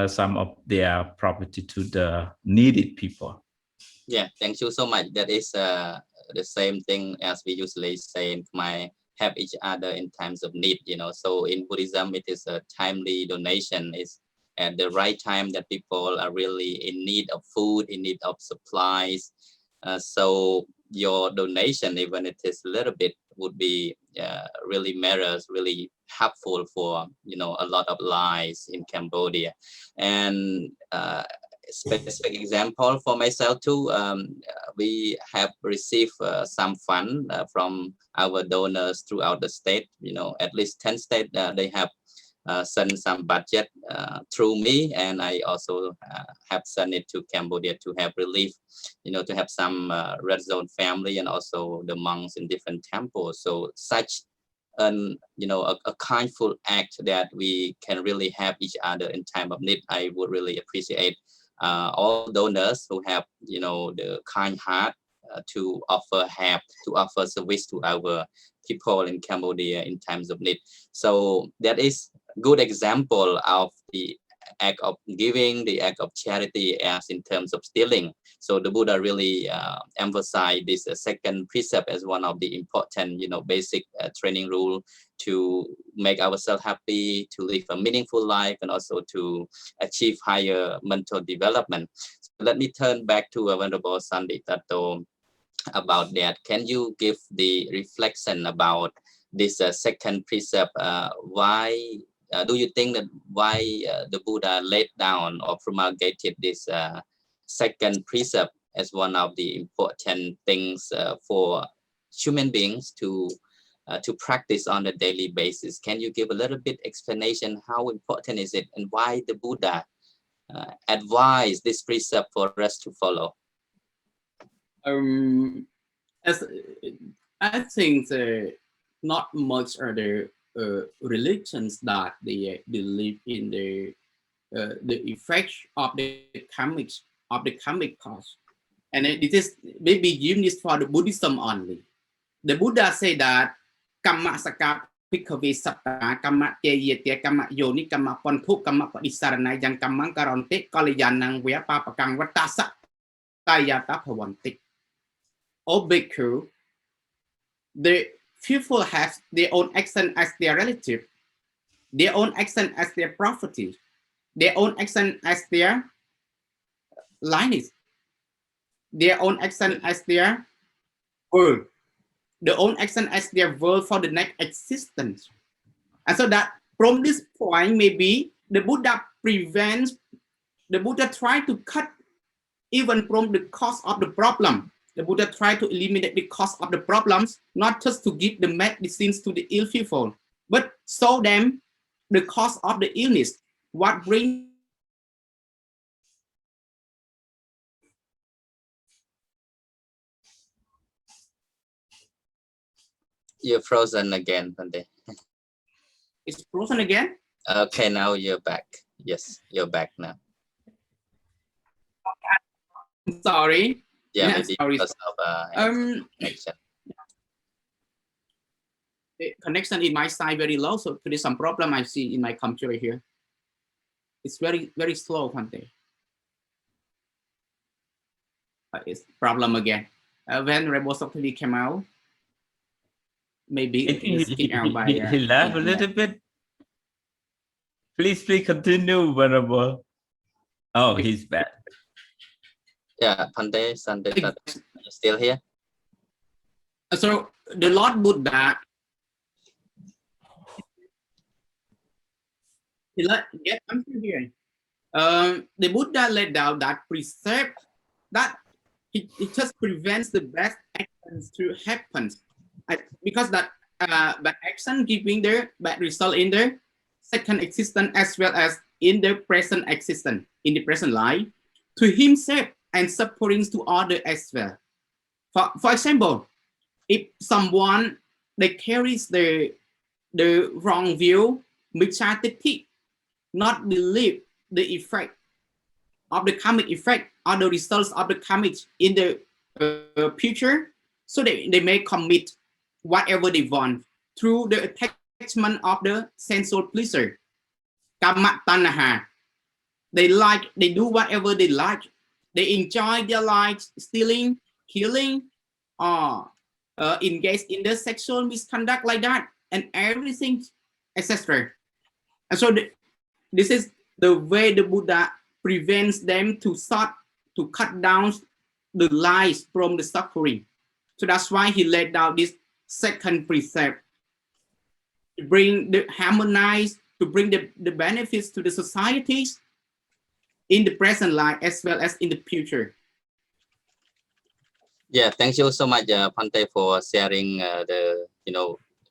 some of their property to the needed people. Yeah, thank you so much. That is the same thing as we usually say in Khmer, help each other in times of need, So in Buddhism, it is a timely donation. It's at the right time that people are really in need of food, in need of supplies. So your donation, even it is a little bit, would be really matters, really helpful for, a lot of lives in Cambodia. And specific example for myself too, we have received some fund from our donors throughout the state. At least 10 states, they have sent some budget through me, and I also have sent it to Cambodia to have relief, to have some red zone family and also the monks in different temples. So such a kindful act that we can really help each other in time of need. I would really appreciate all donors who have, the kind heart to offer help, to offer service to our people in Cambodia in times of need. So that is good example of the act of giving, the act of charity as in terms of stealing. So the Buddha really emphasized this second precept as one of the important, basic training rule to make ourselves happy, to live a meaningful life, and also to achieve higher mental development. So let me turn back to Venerable Sandhi Tato about that. Can you give the reflection about this second precept? Why do you think that why the Buddha laid down or promulgated this second precept as one of the important things for human beings to practice on a daily basis? Can you give a little bit explanation how important is it and why the Buddha advised this precept for us to follow? As I think not much are there religions that they believe in the effect of the karmic cause. And it is maybe unique for the Buddhism only. The Buddha say that kamma saka pikkhave satta kamma teyete kamma yoni kamma pontu kamma padisarana yang kammang karonte kalayanang vya papakang vatasa tayata bhavanti. O bhikkhu, the people have their own action as their relative, their own action as their property, their own action as their lineage, their own action as their world, their own action as their world for the next existence. And so that from this point, maybe the Buddha try to cut even from the cause of the problem. The Buddha tried to eliminate the cause of the problems, not just to give the medicines to the ill people, but show them the cause of the illness, what brings. You're frozen again, Pante. It's frozen again? Okay, now you're back. Yes, you're back now. I'm sorry. Yeah, maybe sorry. because of connection. The connection in my side very low, so there's some problem I see in my computer here. It's very, very slow, Pante. It's problem again. When Rebel Socrates came out, maybe he laughed a little bit. Please continue, Venerable. Oh, he's back. Yeah, Pante, Sunday, are you still here? So the Lord Buddha, I'm still here. The Buddha laid down that precept that it just prevents the bad actions to happen, because that bad action giving the bad result in the second existence as well as in the present existence, in the present life, to himself and sufferings to others as well. For example, if someone they carries the wrong view, michatiti, not believe the effect of the karmic effect or the results of the karmic in the future, so they may commit whatever they want through the attachment of the sensual pleasure, kamma tanaha. They do whatever they like. They enjoy their lives, stealing, killing, or engage in the sexual misconduct like that, and everything, etc. And so this is the way the Buddha prevents them to cut down the lies from the suffering. So that's why he laid down this second precept to bring the harmonize, to bring the benefits to the societies in the present life as well as in the future. Yeah, thank you so much, Pante, for sharing the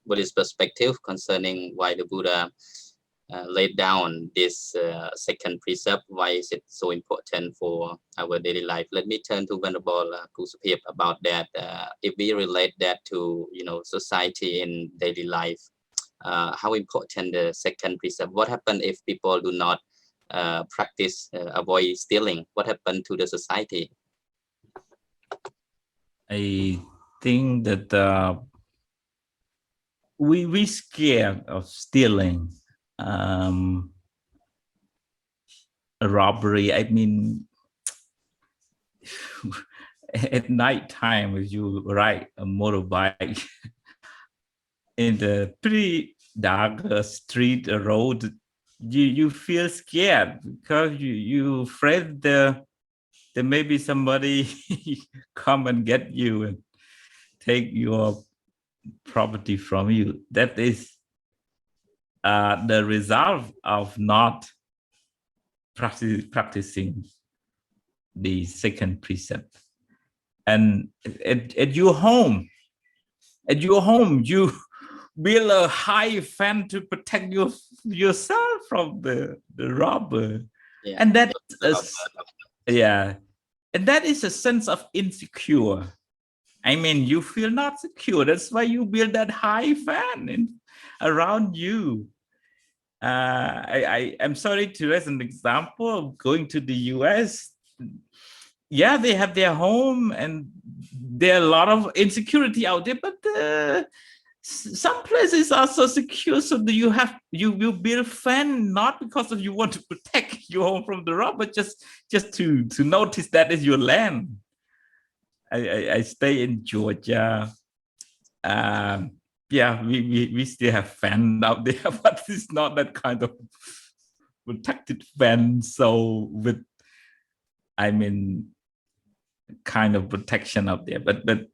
Buddhist perspective concerning why the Buddha laid down this second precept. Why is it so important for our daily life? Let me turn to Venerable Kusapip about that. If we relate that to society in daily life, how important the second precept? What happens if people do not practice avoid stealing? What happened to the society? I think that we scared of stealing, a robbery. I mean, at night time, if you ride a motorbike in the pretty dark street road, you feel scared because you afraid there may be somebody come and get you and take your property from you. That is the result of not practicing the second precept. And at your home, you build a high fence to protect yourself from the robber. Yeah. And that is a sense of insecure. I mean, you feel not secure. That's why you build that high fan around you. I am sorry to raise an example of going to the US. Yeah, they have their home and there are a lot of insecurity out there, but some places are so secure. So do you will build fan not because of you want to protect your home from the rob, but just to notice that is your land. I stay in Georgia. Yeah, we still have fan out there, but it's not that kind of protected fan. So with, I mean, kind of protection out there. But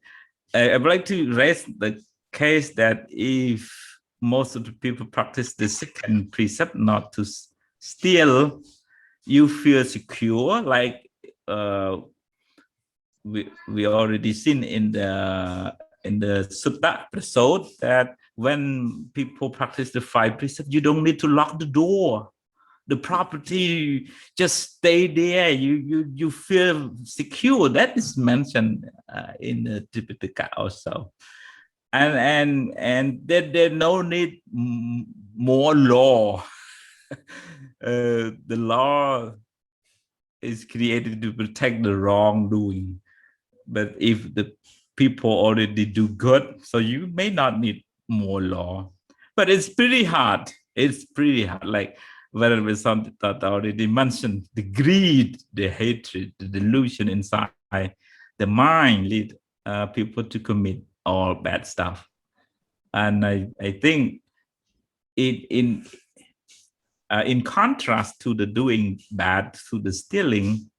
I would like to raise the case that if most of the people practice the second precept, not to steal, you feel secure. Like we already seen in the sutta episode that when people practice the five precepts, you don't need to lock the door. The property just stay there. You feel secure. That is mentioned in the Tipitaka also. And there no need more law. The law is created to protect the wrongdoing. But if the people already do good, so you may not need more law. But it's pretty hard. It's pretty hard. Like whether it's something that I already mentioned, the greed, the hatred, the delusion inside the mind lead people to commit all bad stuff. And I think in contrast to the doing bad, to the stealing,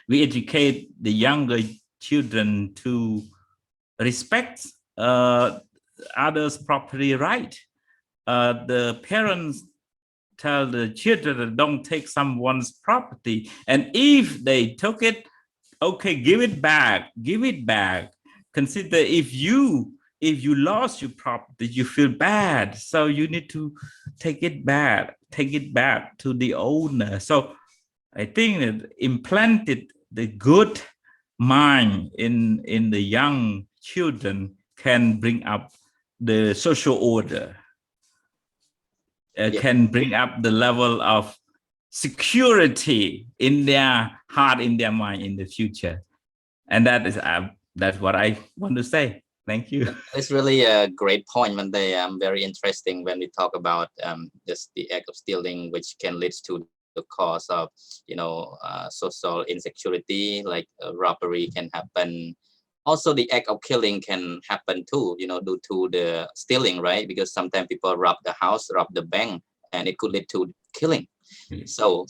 we educate the younger children to respect others' property right. The parents tell the children that don't take someone's property, and if they took it, okay, give it back. Consider if you lost your property, you feel bad, so you need to take it back to the owner. So I think it implanted the good mind in the young children can bring up the social order, can bring up the level of security in their heart, in their mind, in the future. And that's what I want to say. Thank you. It's really a great point, when they very interesting when we talk about just the act of stealing, which can lead to the cause of social insecurity, like robbery can happen. Also, the act of killing can happen too, due to the stealing, right? Because sometimes people rob the house, rob the bank, and it could lead to killing. So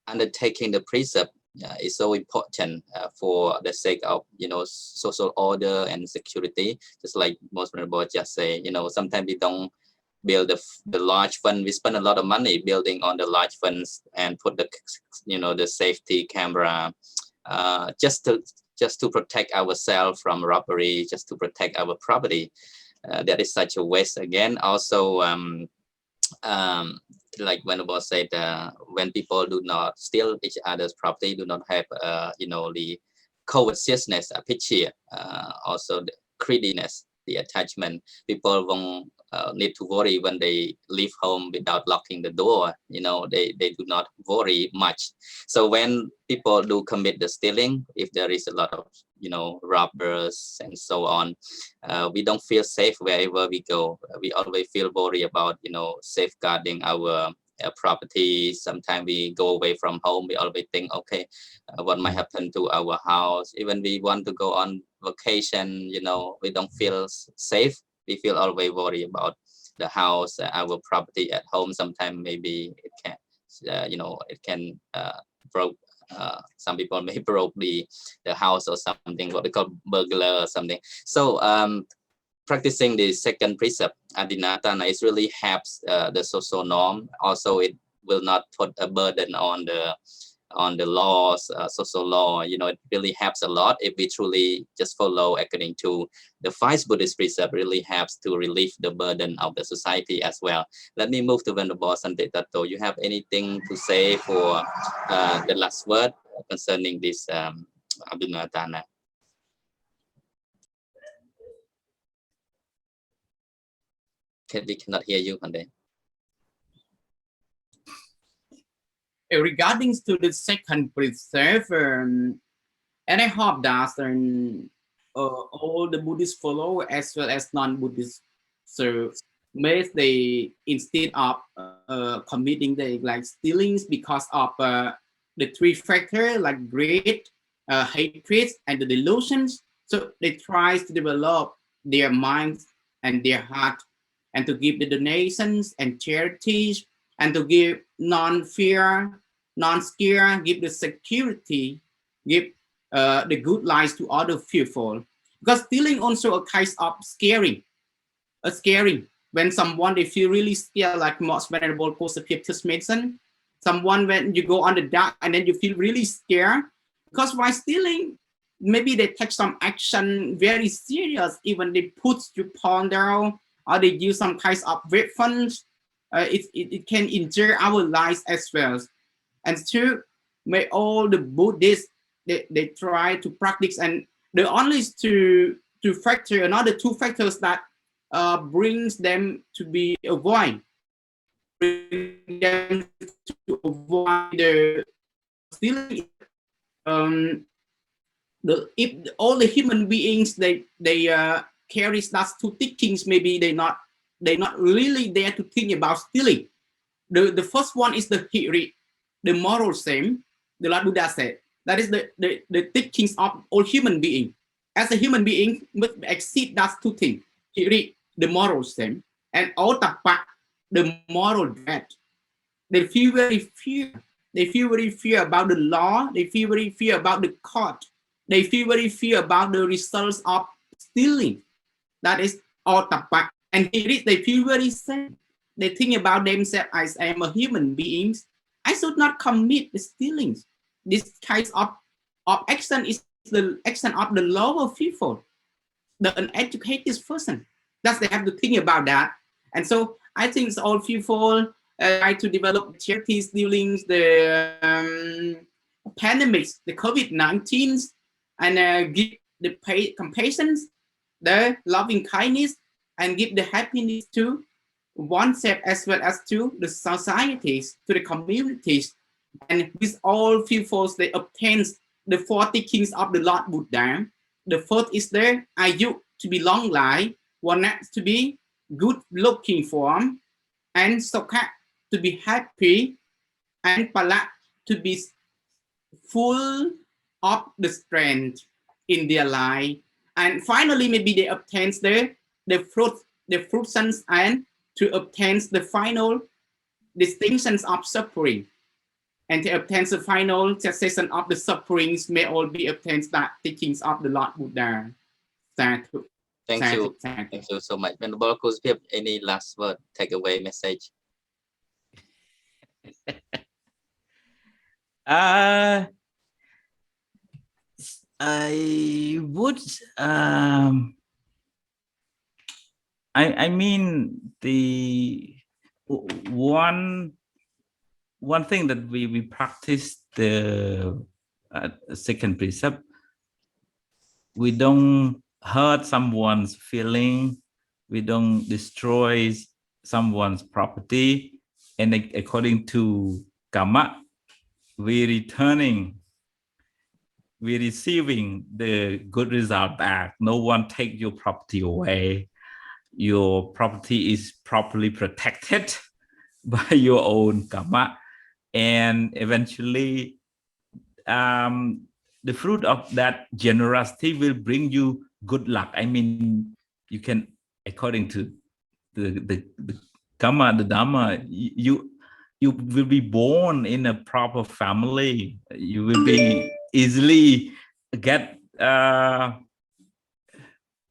undertaking the precept is so important for the sake of social order and security. Just like most people just say, sometimes we don't build the large fund. We spend a lot of money building on the large funds and put the safety camera just to protect ourselves from robbery, just to protect our property. That is such a waste again. Also, like when it was said, when people do not steal each other's property, do not have the covetousness, picture, also the greediness, the attachment. People won't need to worry when they leave home without locking the door. They do not worry much. So when people do commit the stealing, if there is a lot of robbers and so on, we don't feel safe wherever we go. We always feel worried about safeguarding our property. Sometimes we go away from home, we always think, okay, what might happen to our house. Even we want to go on vacation, we don't feel safe. We feel always worried about the house, our property at home. Sometimes maybe it can it can broke. Some people may broke the house or something, what they call burglar or something. So practicing the second precept, adinatana, is really helps the social norm. Also, it will not put a burden on the laws, social law. It really helps a lot if we truly just follow according to the 5 Buddhist precept. Really helps to relieve the burden of the society as well. Let me move to Venerable Sante Tato. You have anything to say for the last word concerning this Abhinatana. We cannot hear you, Kande. Regarding to the second precept, and I hope that all the Buddhist follow as well as non-Buddhist, so may they instead of committing the like stealings because of the three factors like greed, hatred, and the delusions. So they try to develop their minds and their heart, and to give the donations and charities, and to give non-fear, non-scare, give the security, give the good lives to other fearful. Because stealing also a kind of scary, a scary. When someone they feel really scared, like most venerable Precept just mentioned, someone when you go on the dark and then you feel really scared, because while stealing, maybe they take some action very serious, even they put your pawn down or they use some kinds of weapons. It can injure our lives as well. And two, may all the Buddhists they try to practice, and the only to factor another two factors that brings them to be avoid, bring them to avoid the stealing. If all the human beings they carry that two thinkings, maybe they not really there to think about stealing. The first one is the hiri, the moral shame. The Lord Buddha said that is the thinkings of all human being. As a human being must exceed that two things: hiri, the moral shame, and otapa, the moral dread. They feel very fear. They feel very fear about the law. They feel very fear about the court. They feel very fear about the results of stealing. That is otapa. And they feel very sad. They think about themselves as I am a human being. I should not commit the stealings. This kind of action is the action of the lower people, the uneducated person. Thus, they have to think about that. And so I think all people try to develop charities dealing the pandemics, the COVID-19, and give the compassion, the loving kindness, and give the happiness to oneself as well as to the societies, to the communities. And with all people, they obtain the 40 kings of the Lord Buddha. The first is the Ayu, to be long life, one to be good looking form, and Sokha, to be happy, and Pala, to be full of the strength in their life. And finally, maybe they obtain the fruitions, and to obtain the final distinctions of suffering. And to obtain the final cessation of the sufferings may all be obtained that teachings of the Lord Buddha. Thank you. Thank you so much. Venerable Precept, any last word, takeaway message? I would I mean the one thing that we practice the second precept, we don't hurt someone's feeling, we don't destroy someone's property, and according to karma, we're receiving the good result back. No one take your property away. Your property is properly protected by your own karma, and eventually the fruit of that generosity will bring you good luck. I mean, you can, according to the karma, the dharma, you will be born in a proper family. You will be easily get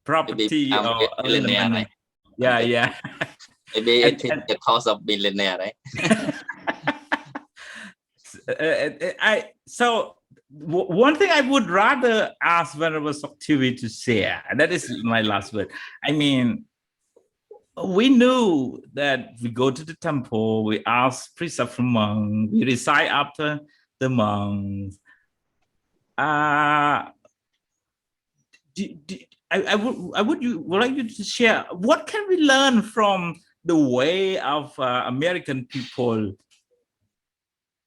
property or millionaire, right? Yeah. Maybe it is the cause of billionaire, right? So one thing I would rather ask Venerable Soktivi to share, and that is my last word. I mean, we knew that we go to the temple, we ask precept from monk, we recite after the monks. uh, would like you to share what can we learn from the way of American people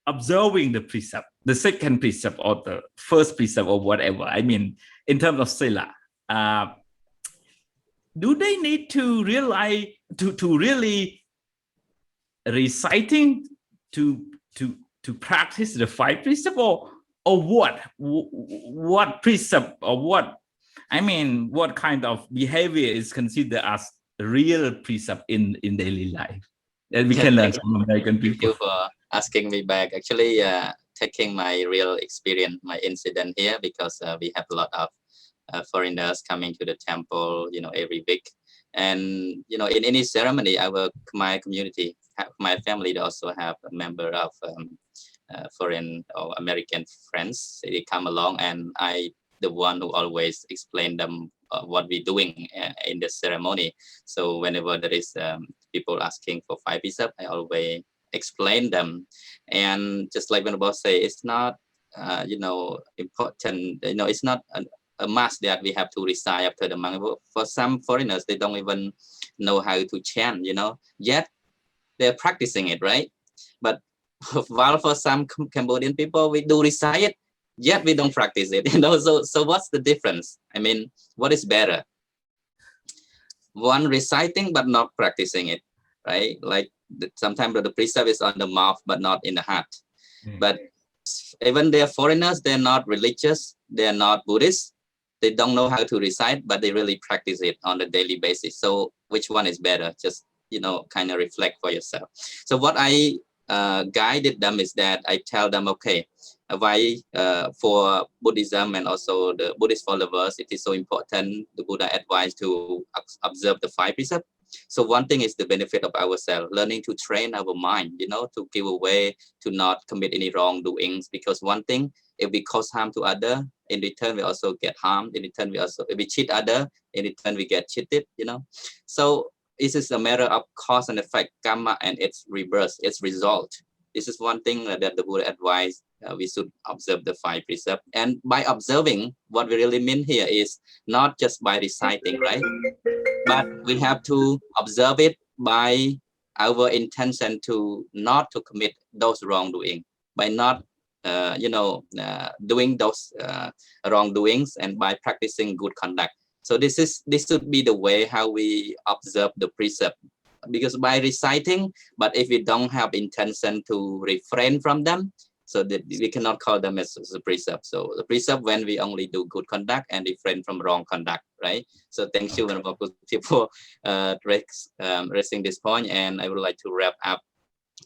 observing the precept, the second precept or the first precept or whatever. I mean, in terms of sila, do they need to realize to really reciting to practice the 5 precept, or what precept, or what, I mean, what kind of behavior is considered as real precept in daily life that we can learn from American people? Thank you for asking me back. Actually, taking my real experience, my incident here, because we have a lot of foreigners coming to the temple, every week. And, in any ceremony, my community, my family, they also have a member of foreign or American friends. They come along, and the one who always explain them what we're doing in the ceremony. So whenever there is people asking for 5 precept, I always explain them. And just like when the boss say, it's not important. It's not a must that we have to recite after the mantra. For some foreigners, they don't even know how to chant. Yet they're practicing it, right? But while for some Cambodian people, we do recite it, yet we don't practice it. So what's the difference? I mean, what is better? One reciting but not practicing it, right? Like sometimes the precept is on the mouth but not in the heart. But even they're foreigners, they're not religious, they're not Buddhist, they don't know how to recite, but they really practice it on a daily basis. So which one is better? Just kind of reflect for yourself. So what I guided them is that I tell them, okay, why for Buddhism and also the Buddhist followers, it is so important. The Buddha advised to observe the 5 precepts. So one thing is the benefit of ourselves, learning to train our mind, to give away, to not commit any wrongdoings. Because one thing, if we cause harm to other, in return we also get harmed. In return if we cheat other, in return we get cheated. So this is a matter of cause and effect, karma, and its reverse, its result. This is one thing that the Buddha advised. We should observe the 5 precepts. And by observing, what we really mean here is not just by reciting, right? But we have to observe it by our intention to not to commit those wrongdoing, by not doing those wrongdoings, and by practicing good conduct. So this should be the way how we observe the precept. Because by reciting, but if we don't have intention to refrain from them, so that we cannot call them as a precept. So the precept when we only do good conduct and refrain from wrong conduct, right? So thank you, Venerable for raising this point, and I would like to wrap up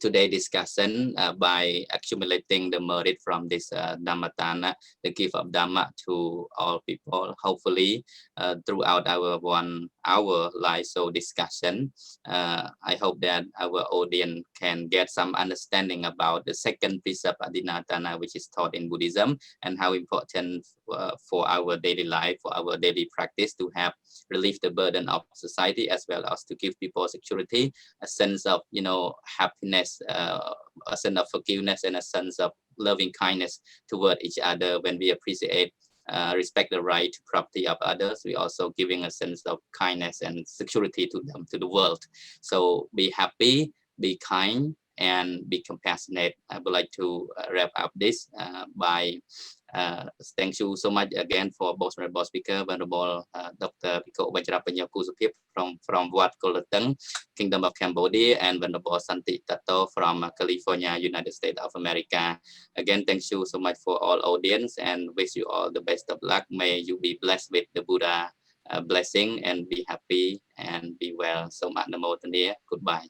today's discussion by accumulating the merit from this Dhammatana, the gift of Dhamma to all people. Hopefully, throughout our 1 hour live show discussion, I hope that our audience can get some understanding about the second precept, Adinatana, which is taught in Buddhism, and how important for our daily life, for our daily practice, to have relieve the burden of society, as well as to give people security, a sense of happiness, a sense of forgiveness, and a sense of loving kindness toward each other. When we appreciate, respect the right to property of others, we also giving a sense of kindness and security to them, to the world. So be happy, be kind, and be compassionate. I would like to wrap up this by thank you so much again for both Venerable Speaker, Venerable Dr. Bhikkhu Vajrapanyo Kusupip from Wat Kolateng, Kingdom of Cambodia, and Venerable Santi Tato from California, United States of America. Again, thank you so much for all audience, and wish you all the best of luck. May you be blessed with the Buddha blessing, and be happy and be well. So much Namo Tania. Goodbye.